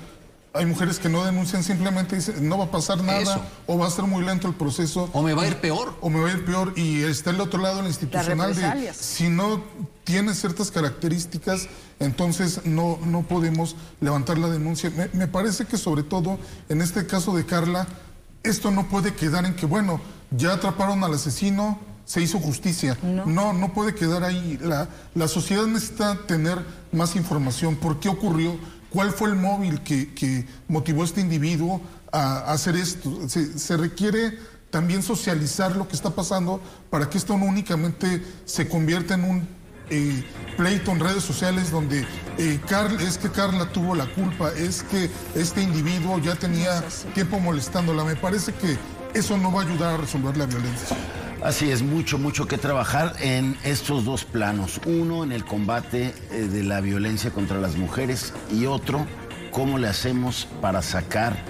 Hay mujeres que no denuncian, simplemente dicen, no va a pasar nada, o va a ser muy lento el proceso. O me va a ir peor. O me va a ir peor. Y está el otro lado, el institucional, de si no tiene ciertas características, entonces no podemos levantar la denuncia. Me parece que sobre todo en este caso de Carla, esto no puede quedar en que, bueno, ya atraparon al asesino, se hizo justicia. No puede quedar ahí. La sociedad necesita tener más información. ¿Por qué ocurrió? ¿Cuál fue el móvil que motivó a este individuo a hacer esto? Se requiere también socializar lo que está pasando para que esto no únicamente se convierta en un pleito en redes sociales donde es que Carla tuvo la culpa, es que este individuo ya tenía tiempo molestándola. Me parece que eso no va a ayudar a resolver la violencia. Así es, mucho que trabajar en estos dos planos. Uno, en el combate de la violencia contra las mujeres, y otro, cómo le hacemos para sacar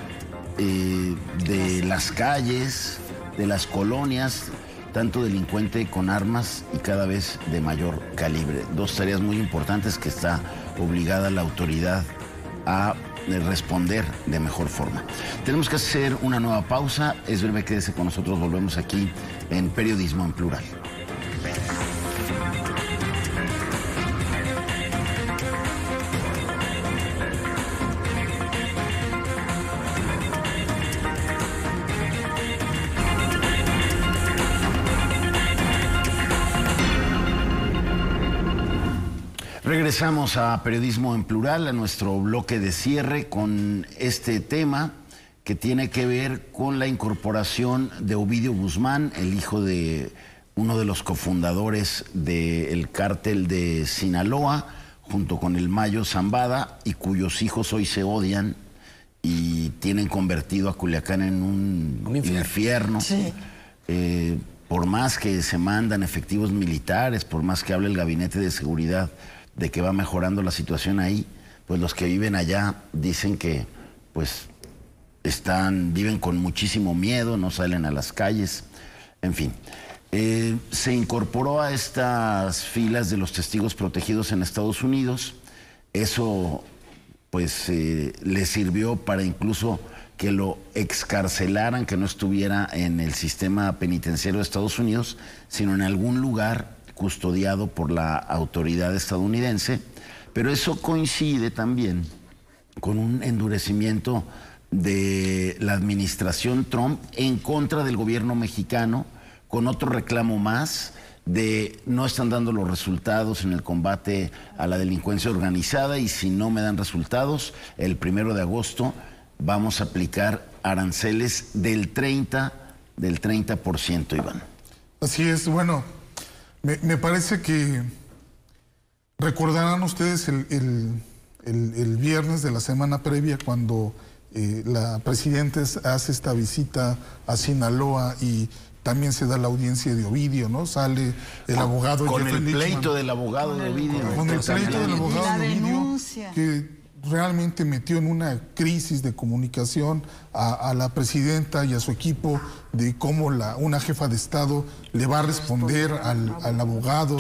de las calles, de las colonias, tanto delincuente con armas y cada vez de mayor calibre. Dos tareas muy importantes que está obligada la autoridad a responder de mejor forma. Tenemos que hacer una nueva pausa. Es breve, quédese con nosotros. Volvemos aquí en Periodismo en Plural. Regresamos a Periodismo en Plural, a nuestro bloque de cierre con este tema que tiene que ver con la incorporación de Ovidio Guzmán, el hijo de uno de los cofundadores del cártel de Sinaloa, junto con el Mayo Zambada, y cuyos hijos hoy se odian y tienen convertido a Culiacán en un infierno. Sí. Por más que se mandan efectivos militares, por más que hable el gabinete de seguridad de que va mejorando la situación ahí, pues los que viven allá dicen que pues viven con muchísimo miedo, no salen a las calles, en fin. Se incorporó a estas filas de los testigos protegidos en Estados Unidos. Eso pues le sirvió para incluso que lo excarcelaran, que no estuviera en el sistema penitenciario de Estados Unidos, sino en algún lugar custodiado por la autoridad estadounidense. Pero eso coincide también con un endurecimiento de la administración Trump en contra del gobierno mexicano, con otro reclamo más de no están dando los resultados en el combate a la delincuencia organizada, y si no me dan resultados, el 1 de agosto vamos a aplicar aranceles del 30%, Iván. Así es, bueno, me parece que recordarán ustedes el viernes de la semana previa, cuando la presidenta hace esta visita a Sinaloa y también se da la audiencia de Ovidio, ¿no? Sale el abogado con Jeffrey el Lichtman, pleito del abogado de Ovidio. Con el pleito del abogado de Ovidio, que realmente metió en una crisis de comunicación a la presidenta y a su equipo, de cómo una jefa de Estado le va a responder al abogado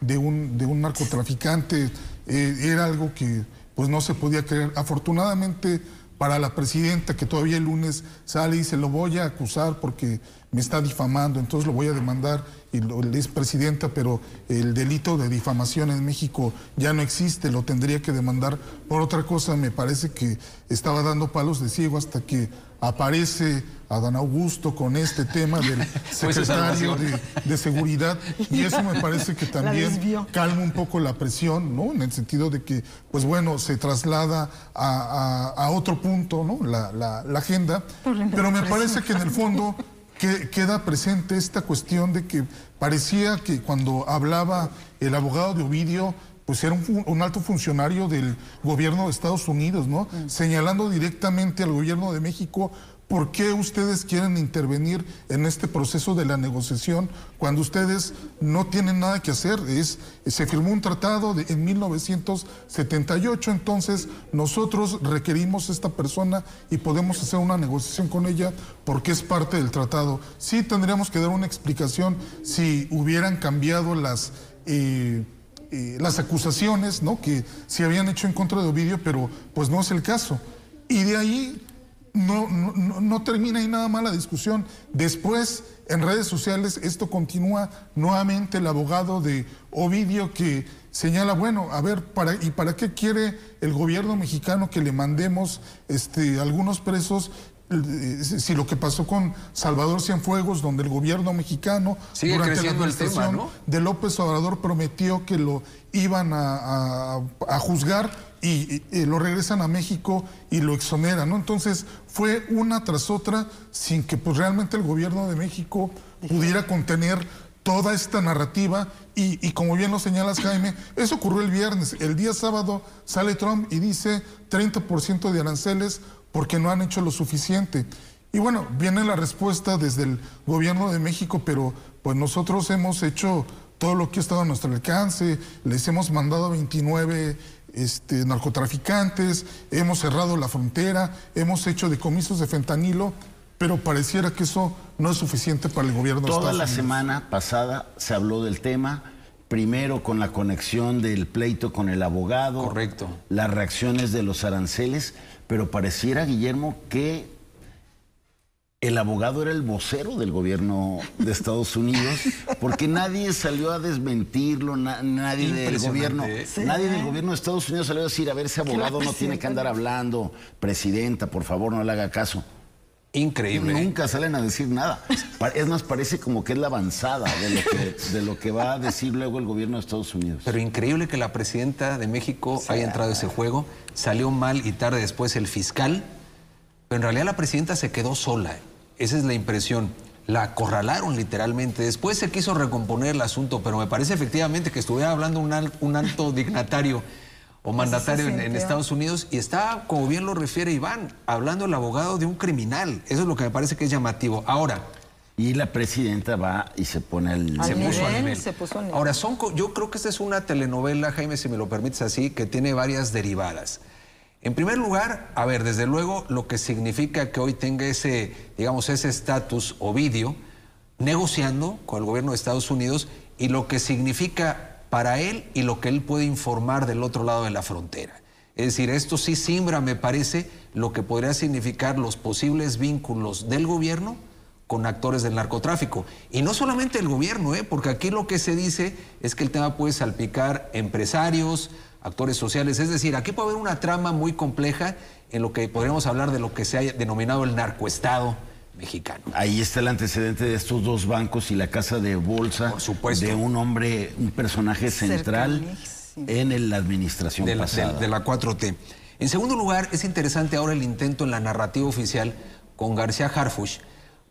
de un narcotraficante. Era algo que pues no se podía creer. Afortunadamente para la presidenta, que todavía el lunes sale y dice, lo voy a acusar porque me está difamando, entonces lo voy a demandar, y es presidenta, pero el delito de difamación en México ya no existe, lo tendría que demandar por otra cosa. Me parece que estaba dando palos de ciego hasta que aparece Adán Augusto con este tema del secretario de Seguridad, y eso me parece que también calma un poco la presión, ¿no? En el sentido de que, pues bueno, se traslada a otro punto, ¿no? La agenda, pero me parece que en el fondo queda presente esta cuestión de que parecía que cuando hablaba el abogado de Ovidio, pues era un alto funcionario del gobierno de Estados Unidos, ¿no? Señalando directamente al gobierno de México, ¿por qué ustedes quieren intervenir en este proceso de la negociación cuando ustedes no tienen nada que hacer? Se firmó un tratado en 1978, entonces nosotros requerimos a esta persona y podemos hacer una negociación con ella porque es parte del tratado. Sí tendríamos que dar una explicación si hubieran cambiado las acusaciones, ¿no?, que se habían hecho en contra de Ovidio, pero pues no es el caso. Y de ahí no termina ahí nada más la discusión. Después, en redes sociales, esto continúa nuevamente el abogado de Ovidio que señala, bueno, a ver, ¿para qué quiere el gobierno mexicano que le mandemos algunos presos? Si lo que pasó con Salvador Cienfuegos, donde el gobierno mexicano sigue durante creciendo la el tema, ¿no? de López Obrador prometió que lo iban a juzgar y lo regresan a México y lo exoneran, ¿no? Entonces fue una tras otra sin que pues realmente el gobierno de México pudiera contener toda esta narrativa y como bien lo señalas, Jaime, eso ocurrió el viernes. El día sábado sale Trump y dice 30% de aranceles porque no han hecho lo suficiente. Y bueno, viene la respuesta desde el gobierno de México, pero pues nosotros hemos hecho todo lo que ha estado a nuestro alcance, les hemos mandado a 29 narcotraficantes, hemos cerrado la frontera, hemos hecho decomisos de fentanilo, pero pareciera que eso no es suficiente para el gobierno de Estados Unidos. Toda la semana pasada se habló del tema, primero con la conexión del pleito con el abogado. Correcto. Las reacciones de los aranceles, pero pareciera, Guillermo, que el abogado era el vocero del gobierno de Estados Unidos, porque nadie salió a desmentirlo, nadie del gobierno, nadie del gobierno de Estados Unidos salió a decir, a ver, ese abogado no tiene que andar hablando, presidenta, por favor, no le haga caso. Increíble. Nunca salen a decir nada. Es más, parece como que es la avanzada de lo que va a decir luego el gobierno de Estados Unidos. Pero increíble que la presidenta de México haya entrado a ese juego. Salió mal y tarde después el fiscal. Pero en realidad la presidenta se quedó sola. Esa es la impresión. La acorralaron literalmente. Después se quiso recomponer el asunto, pero me parece efectivamente que estuviera hablando un alto dignatario o mandatario en Estados Unidos y está, como bien lo refiere Iván, hablando el abogado de un criminal. Eso es lo que me parece que es llamativo. Ahora... Y la presidenta va y se pone se puso al nivel. Ahora, yo creo que esta es una telenovela, Jaime, si me lo permites así, que tiene varias derivadas. En primer lugar, a ver, desde luego, lo que significa que hoy tenga ese estatus Ovidio, negociando con el gobierno de Estados Unidos, y lo que significa para él y lo que él puede informar del otro lado de la frontera. Es decir, esto sí simbra, me parece, lo que podría significar los posibles vínculos del gobierno con actores del narcotráfico. Y no solamente el gobierno, porque aquí lo que se dice es que el tema puede salpicar empresarios, actores sociales. Es decir, aquí puede haber una trama muy compleja en lo que podríamos hablar de lo que se ha denominado el narcoestado mexicano. Ahí está el antecedente de estos dos bancos y la casa de bolsa. Por supuesto. De un hombre, un personaje central en la administración pasada. De la 4T. En segundo lugar, es interesante ahora el intento en la narrativa oficial con García Harfuch,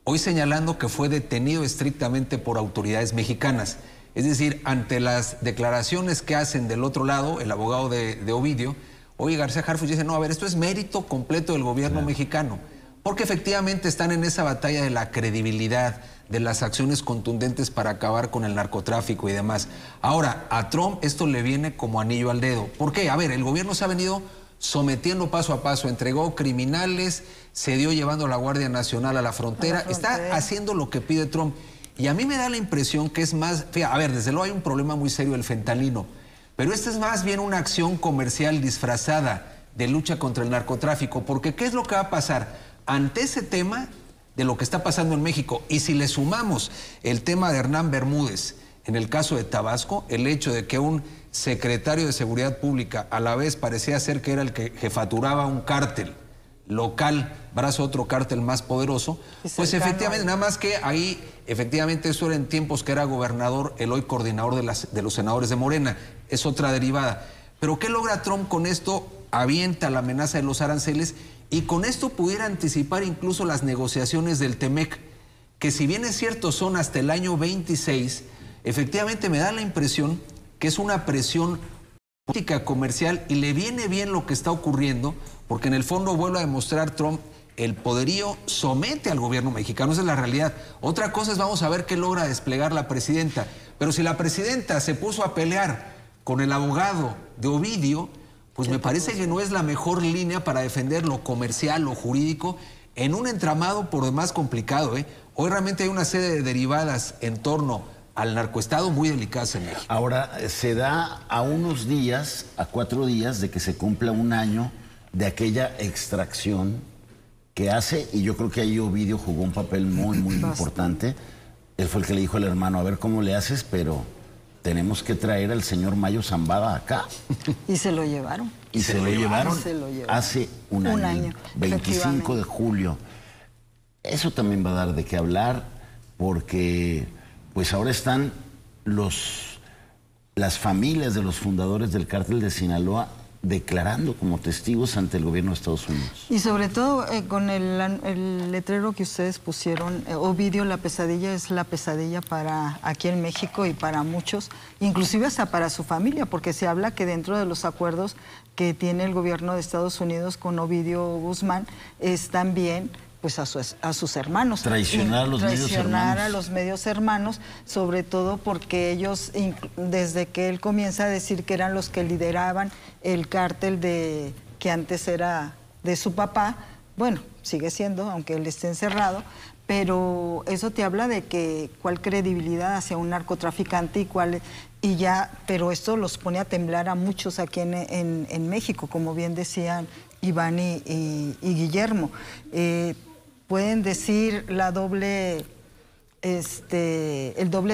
hoy señalando que fue detenido estrictamente por autoridades mexicanas. Es decir, ante las declaraciones que hacen del otro lado, el abogado de Ovidio, hoy García Harfuch dice, no, a ver, esto es mérito completo del gobierno mexicano. Porque efectivamente están en esa batalla de la credibilidad, de las acciones contundentes para acabar con el narcotráfico y demás. Ahora, a Trump esto le viene como anillo al dedo. ¿Por qué? A ver, el gobierno se ha venido sometiendo paso a paso, entregó criminales, se dio llevando a la Guardia Nacional a la frontera, está haciendo lo que pide Trump. Y a mí me da la impresión que es más... Fíjate, a ver, desde luego hay un problema muy serio del fentanilo, pero esta es más bien una acción comercial disfrazada de lucha contra el narcotráfico, porque ¿qué es lo que va a pasar? Ante ese tema de lo que está pasando en México, y si le sumamos el tema de Hernán Bermúdez, en el caso de Tabasco, el hecho de que un secretario de Seguridad Pública a la vez parecía ser que era el que jefaturaba un cártel local, brazo de otro cártel más poderoso, pues efectivamente, nada más que ahí, efectivamente eso era en tiempos que era gobernador, el hoy coordinador de los senadores de Morena, es otra derivada. Pero ¿qué logra Trump con esto? Avienta la amenaza de los aranceles y con esto pudiera anticipar incluso las negociaciones del TEMEC, que si bien es cierto son hasta el año 26, efectivamente me da la impresión que es una presión política comercial y le viene bien lo que está ocurriendo, porque en el fondo vuelve a demostrar Trump el poderío, somete al gobierno mexicano, esa es la realidad. Otra cosa es vamos a ver qué logra desplegar la presidenta, pero si la presidenta se puso a pelear con el abogado de Ovidio, pues me parece que no es la mejor línea para defender lo comercial, lo jurídico, en un entramado por demás complicado. Hoy realmente hay una serie de derivadas en torno al narcoestado muy delicadas en México. Ahora, se da a unos días, a 4 días de que se cumpla un año de aquella extracción que hace, y yo creo que ahí Ovidio jugó un papel muy, muy importante. Él fue el que le dijo al hermano, a ver cómo le haces, pero tenemos que traer al señor Mayo Zambada acá. Y se lo llevaron. Y se lo llevaron hace un año, 25 de julio. Eso también va a dar de qué hablar, porque pues ahora están las familias de los fundadores del cártel de Sinaloa declarando como testigos ante el gobierno de Estados Unidos. Y sobre todo con el letrero que ustedes pusieron, Ovidio, la pesadilla es la pesadilla para aquí en México y para muchos, inclusive hasta para su familia, porque se habla que dentro de los acuerdos que tiene el gobierno de Estados Unidos con Ovidio Guzmán es también pues a sus hermanos. Traicionar a los medios hermanos, sobre todo porque ellos, desde que él comienza a decir que eran los que lideraban el cártel que antes era de su papá, bueno, sigue siendo, aunque él esté encerrado, pero eso te habla de que cuál credibilidad hacia un narcotraficante pero esto los pone a temblar a muchos aquí en México, como bien decían Iván y Guillermo. Pueden decir el doble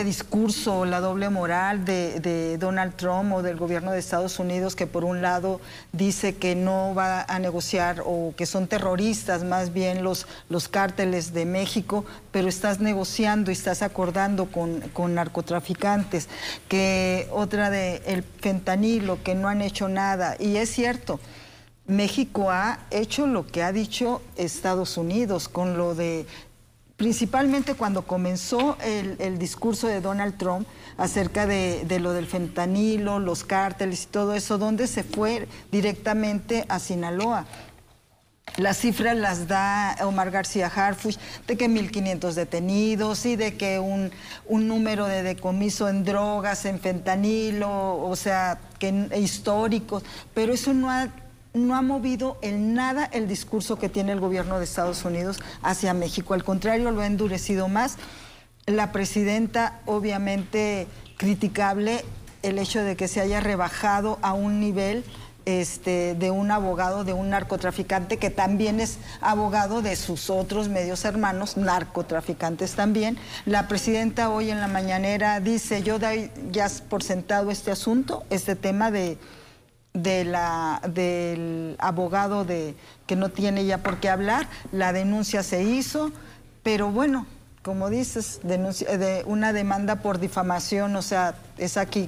discurso, la doble moral de Donald Trump o del gobierno de Estados Unidos, que por un lado dice que no va a negociar o que son terroristas más bien los cárteles de México, pero estás negociando y estás acordando con narcotraficantes, que otra de el fentanilo, que no han hecho nada. Y es cierto, México ha hecho lo que ha dicho Estados Unidos con lo de, principalmente cuando comenzó el discurso de Donald Trump acerca de lo del fentanilo, los cárteles y todo eso, donde se fue directamente a Sinaloa. Las cifras las da Omar García Harfuch, de que 1.500 detenidos y de que un número de decomiso en drogas, en fentanilo, o sea, que históricos, pero eso no ha movido en nada el discurso que tiene el gobierno de Estados Unidos hacia México. Al contrario, lo ha endurecido más. La presidenta, obviamente, criticable el hecho de que se haya rebajado a un nivel de un abogado, de un narcotraficante, que también es abogado de sus otros medios hermanos, narcotraficantes también. La presidenta hoy en la mañanera dice, yo doy ya por sentado este asunto, este tema del abogado que no tiene ya por qué hablar, la denuncia se hizo, pero bueno, como dices, una demanda por difamación, o sea, es aquí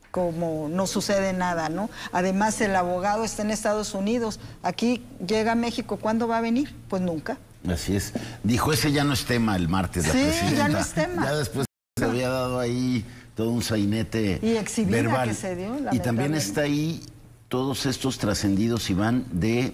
como no sucede nada, ¿no? Además, el abogado está en Estados Unidos, aquí llega a México, ¿cuándo va a venir? Pues nunca. Así es. Dijo, ese ya no es tema el martes, la presidenta. Sí, ya no es tema. Ya después se había dado ahí todo un sainete y exhibida verbal. Que se dio, y también está ahí todos estos trascendidos, Iván, de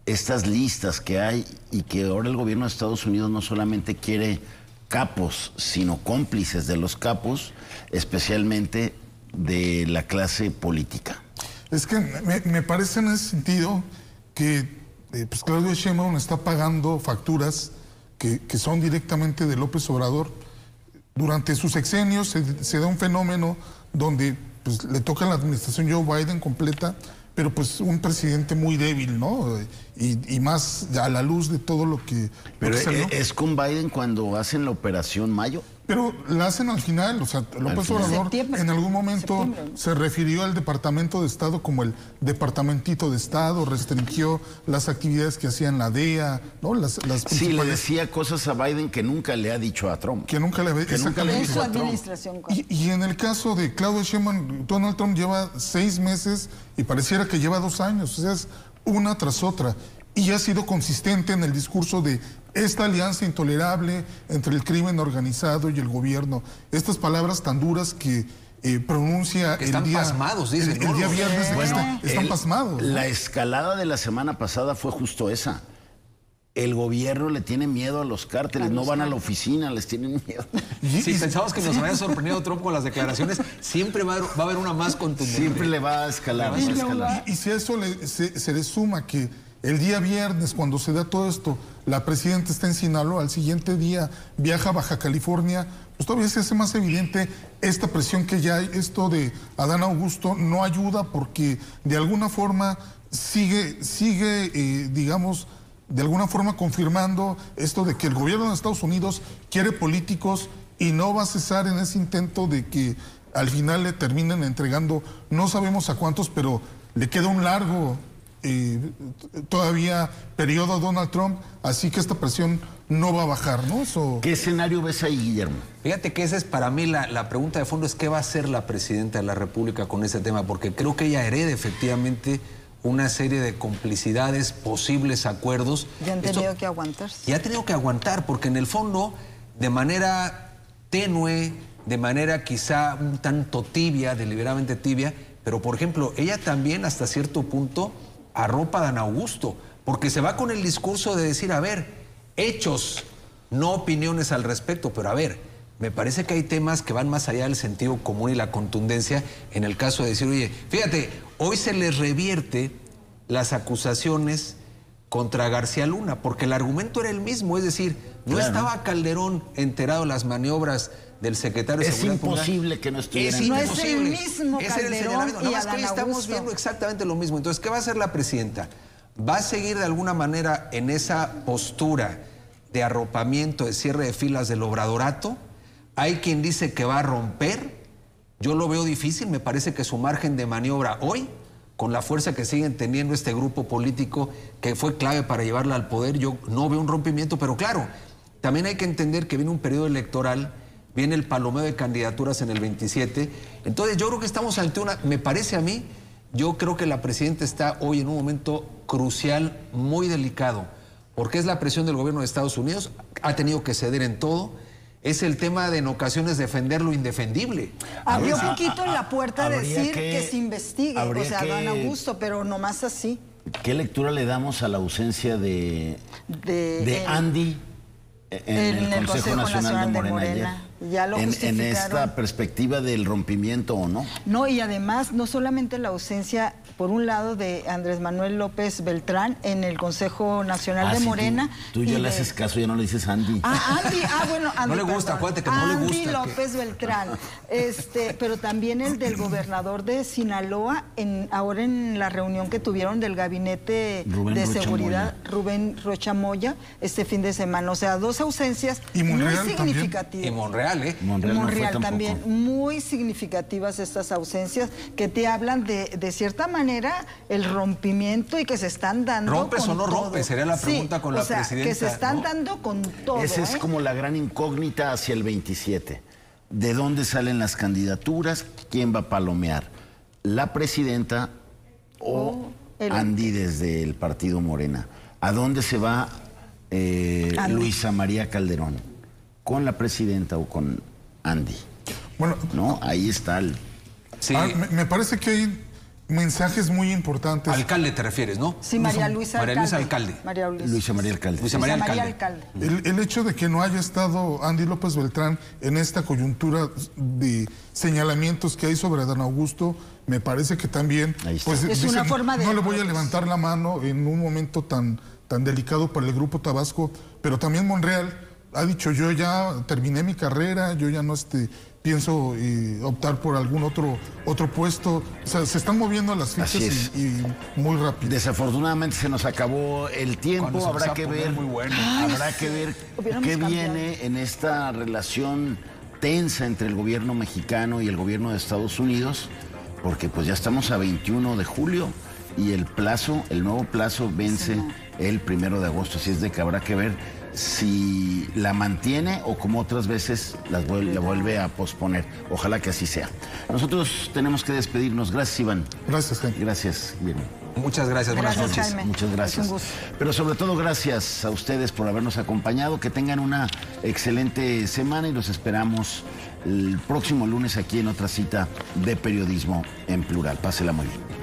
estas listas que hay y que ahora el gobierno de Estados Unidos no solamente quiere capos, sino cómplices de los capos, especialmente de la clase política. Es que me parece en ese sentido que pues Claudia Sheinbaum está pagando facturas que son directamente de López Obrador. Durante sus sexenios se da un fenómeno donde pues le toca a la administración Joe Biden completa, pero pues un presidente muy débil, ¿no? Y más a la luz de todo lo que... Pero es con Biden cuando hacen la operación Mayo. Pero la hacen al final, o sea, López Obrador en algún momento se refirió al Departamento de Estado como el Departamentito de Estado, restringió las actividades que hacían la DEA, ¿no? Las sí, le decía cosas a Biden que nunca le ha dicho a Trump. Que nunca le ha dicho a Trump. Y en el caso de Claudia Sheinbaum, Donald Trump lleva 6 meses y pareciera que lleva 2 años, o sea, es una tras otra. Y ha sido consistente en el discurso de esta alianza intolerable entre el crimen organizado y el gobierno. Estas palabras tan duras que pronuncia que están pasmados, dicen. El día viernes están pasmados. La escalada de la semana pasada fue justo esa. El gobierno le tiene miedo a los cárteles, no van a la oficina, les tienen miedo. Si pensamos que nos había sorprendido Trump con las declaraciones, siempre va a haber una más contundente. Siempre le va a escalar. Y si a eso se le suma que el día viernes, cuando se da todo esto, la presidenta está en Sinaloa, al siguiente día viaja a Baja California, pues todavía se hace más evidente esta presión que ya hay. Esto de Adán Augusto no ayuda porque de alguna forma sigue digamos, de alguna forma confirmando esto de que el gobierno de Estados Unidos quiere políticos y no va a cesar en ese intento de que al final le terminen entregando, no sabemos a cuántos, pero le queda un largo todavía periodo a Donald Trump, así que esta presión no va a bajar, ¿no? ¿Qué escenario ves ahí, Guillermo? Fíjate que esa es para mí la pregunta de fondo, es qué va a hacer la presidenta de la República con ese tema, porque creo que ella hereda efectivamente una serie de complicidades, posibles acuerdos. Ya han tenido que aguantarse. Ya ha tenido que aguantar, porque en el fondo, de manera tenue, de manera quizá un tanto tibia, deliberadamente tibia, pero por ejemplo, ella también hasta cierto punto arropa a Dan Augusto, porque se va con el discurso de decir, a ver, hechos, no opiniones al respecto, pero a ver, me parece que hay temas que van más allá del sentido común y la contundencia en el caso de decir, oye, fíjate, hoy se les revierte las acusaciones contra García Luna, porque el argumento era el mismo, es decir, no estaba Calderón enterado de las maniobras del secretario de Seguridad Pública. Es imposible que no estuviera. No es el mismo Calderón y Además, que hoy estamos viendo exactamente lo mismo. Entonces, ¿qué va a hacer la presidenta? ¿Va a seguir de alguna manera en esa postura de arropamiento, de cierre de filas del obradorato? Hay quien dice que va a romper. Yo lo veo difícil. Me parece que su margen de maniobra hoy, con la fuerza que siguen teniendo este grupo político que fue clave para llevarla al poder, yo no veo un rompimiento. Pero claro, también hay que entender que viene un periodo electoral, viene el palomeo de candidaturas en el 27. Entonces yo creo que estamos ante me parece a mí, yo creo que la presidenta está hoy en un momento crucial, muy delicado, porque es la presión del gobierno de Estados Unidos, ha tenido que ceder en todo. Es el tema de en ocasiones defender lo indefendible. Abrió poquito en la puerta de decir que se investigue, o sea, Dan Augusto, pero nomás así. ¿Qué lectura le damos a la ausencia de Andy en el Consejo Nacional de Morena ayer? Ya lo justificaron. En esta perspectiva del rompimiento o no. No, y además, no solamente la ausencia, por un lado, de Andrés Manuel López Beltrán en el Consejo Nacional de Morena. Tú ya le haces caso, ya no le dices Andy. Andy, bueno, Andy. No le gusta, acuérdate que no le gusta. Andy López Beltrán. Pero también el del gobernador de Sinaloa, ahora en la reunión que tuvieron del gabinete de seguridad, Rubén Rocha Moya, este fin de semana. O sea, dos ausencias muy significativas. Y Monreal. Monreal no también, muy significativas estas ausencias que te hablan de cierta manera el rompimiento y que se están dando. ¿Rompes o no todo. rompes? Sería la pregunta con la presidenta. Que se están dando con todo. Esa es como la gran incógnita hacia el 27. ¿De dónde salen las candidaturas? ¿Quién va a palomear? ¿La presidenta o Andy desde el partido Morena? ¿A dónde se va Luisa María Calderón? ¿Con la presidenta o con Andy? Bueno, no, ahí está el... Sí. Me parece que hay mensajes muy importantes. Alcalde te refieres, ¿no? Sí, María Luisa Alcalde. Luisa María Alcalde. El hecho de que no haya estado Andy López Beltrán en esta coyuntura de señalamientos que hay sobre Dan Augusto, me parece que también pues, es dicen, una forma de... No le voy a levantar la mano en un momento tan delicado para el Grupo Tabasco, pero también Monreal ha dicho, yo ya terminé mi carrera, yo ya no pienso optar por algún otro puesto. O sea, se están moviendo las fichas y muy rápido. Desafortunadamente se nos acabó el tiempo. Habrá que ver, habrá que ver qué viene en esta relación tensa entre el gobierno mexicano y el gobierno de Estados Unidos, porque pues ya estamos a 21 de julio y el nuevo plazo vence el 1 de agosto. Así es de que habrá que ver si la mantiene o como otras veces la vuelve a posponer. Ojalá que así sea. Nosotros tenemos que despedirnos. Gracias, Iván. Gracias, Jaime. Gracias, bien. Muchas gracias. Buenas noches. Jaime. Muchas gracias. Pero sobre todo gracias a ustedes por habernos acompañado. Que tengan una excelente semana y los esperamos el próximo lunes aquí en otra cita de Periodismo en Plural. Pásela muy bien.